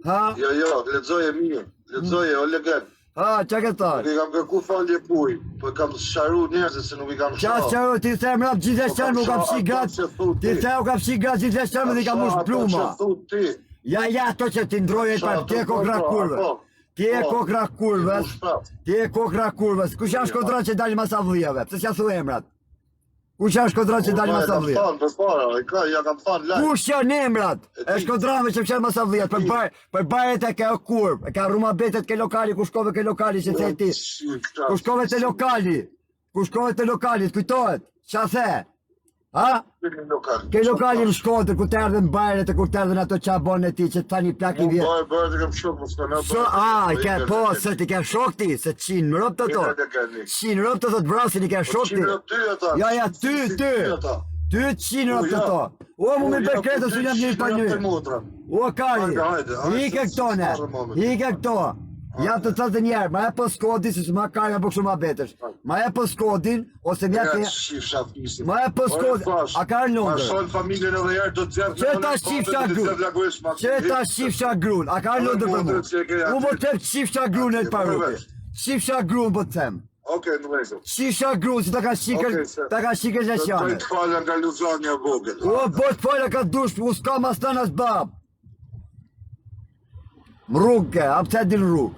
Ha? Jo, lexoje mirë. Lexoje, o legend. Ha, qa ke thënë? Nuk i kam kërku falje puj, po kam sharu njerëzit se nuk i kam Qa sharu, ti the mrap gjithështën mu kam shi gratë. Ti the u kam shi gratë gjithështën dhe i kam mush pluma. Ja, to që ti ndroje pa, ti e kokra kurve. Ti e kokra kurve. Ti e kokra kurve. Kush janë shkodra që dalin masa vlijave? Pse s'ja thu emrat? Kush janë shkodra që dalin masa vlijave? Ja kam thanë lajë. Kush janë emrat? E shkodrave që fshenë masa vlijat, për bajet e ka kurv, e ka ruma betet ke lokali, ku shkove ke lokali që the ti. Ku shkove te lokali? Ku shkove te lokali, t'kujtohet? Qa the? Ha? Ke lokali më Shkodër, ku të erdhen bajret e ku të erdhen ato qa bon e ti, që të tani plak i vjetë. Bajret e kam shok, më s'ka Po, se ti ke shok ti, se qinë më rëpë të to. Qinë rëpë të thot vrasin i ke shok ti. Ja, ty. Ty qinë rëpë të to. O, mu me përkretë, su jam një pa një. O, Kari, hike këto. Jam të thëtë njerë, ma e po skodin, se ma Kari ma bëkshë ma betësh. Ma e po skodin, ose mja të... Ma e po skodin, a ka në Londër? Që ta shifsha grun, a ka në Londër për mu? U më të shifsha grun e të parupi. Shifsha grun po të them. Oke, në vejtë. Shifsha grun, si ta ka shikër leshjane. Do të falja nga Luzania vogël. O, bot falja ka dush, u s'ka mas të nas bab. Më rrugë, a pëse din rrugë.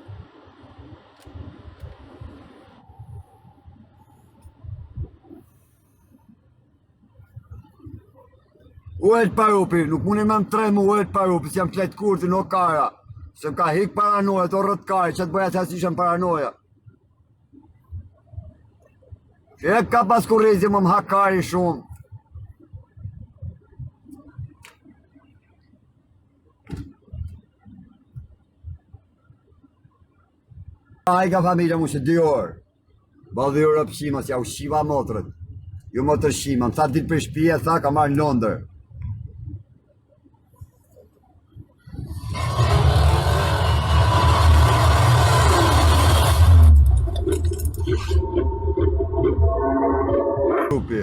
U e të parupi, nuk mune me më tre mu u e të parupi, si jam kletë kurti në kara. Se më ka hik paranoja, të rrët kari, që të bëja të hasishën paranoja. Që e ka pas kurrizi më hakari shumë. A i ka familja mu që 2 orë. Ba 2 orë pëshima, si ja u shiva motrët. Ju motër shima, më tha ditë për shpije, tha ka marrë në Londër. Grupi.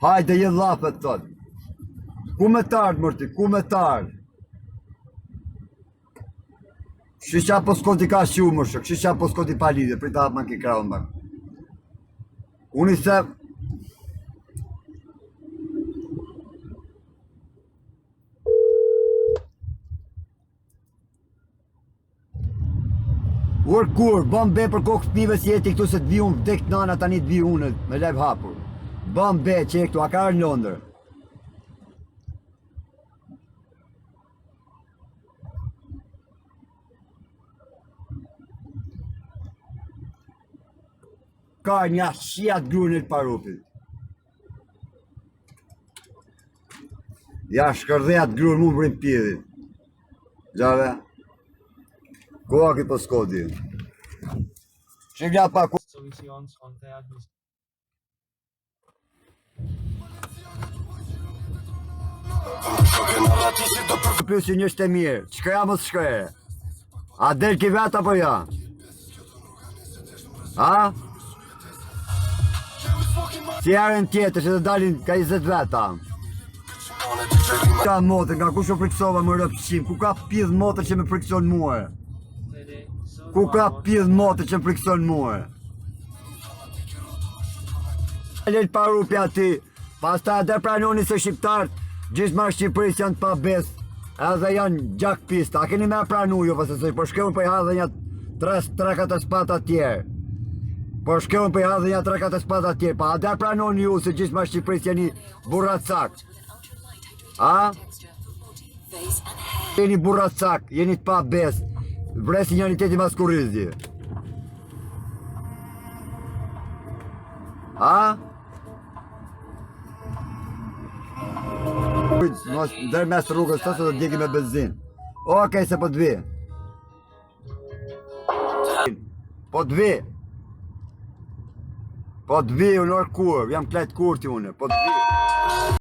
Hajde je lapet tot. Ku me tardë mërti, ku me tardë? Shisha po s'koti ka shumë më shok, shisha po s'koti pa lidhe, prita hapë ma ki kraun më. Unë i se... Ur kur, bëm be për kokë fëmive si jeti këtu se të vi unë vdek nana tani të vi unë me lev hapur. Bëm be që e këtu, a ka arë në Londër. Ka një shijat grunit parupit. Ja shkërdhejat grun mu vrim pjedit. Gjave. Koha ki po skodi. Shqivja pa ku... Plus një shte mirë, shkëja mos shkëje. A del ki vet apo ja? A? Si arën tjetër që të dalin ka 20 veta. Ka motër, nga ku shë friksova më rëpshim, ku ka pidh motër që me frikson muë? Ku ka pidh motër që me frikson muë? Lel parupja ti, pas ta dhe pranoni se shqiptarët, gjithë ma Shqipëris janë të pabes, edhe janë gjak pista, a keni me pranu ju, pëse po shkevën për i hadhe një 3-4 spata tjerë. Po shkevën për i hadhe një 3-4 spata tjerë, pa a dhe pranoni ju se gjithë ma Shqipëris jeni burracak. A? Jeni burracak, jeni të pabes, vresi njëniteti mas kurrizi. A? Ndër mes rrugës të se do t'djeki me benzin. Okej, se po t'vi. Po t'vi. Po t'vi, unë orë kur, jam kletë kurti une, po t'vi.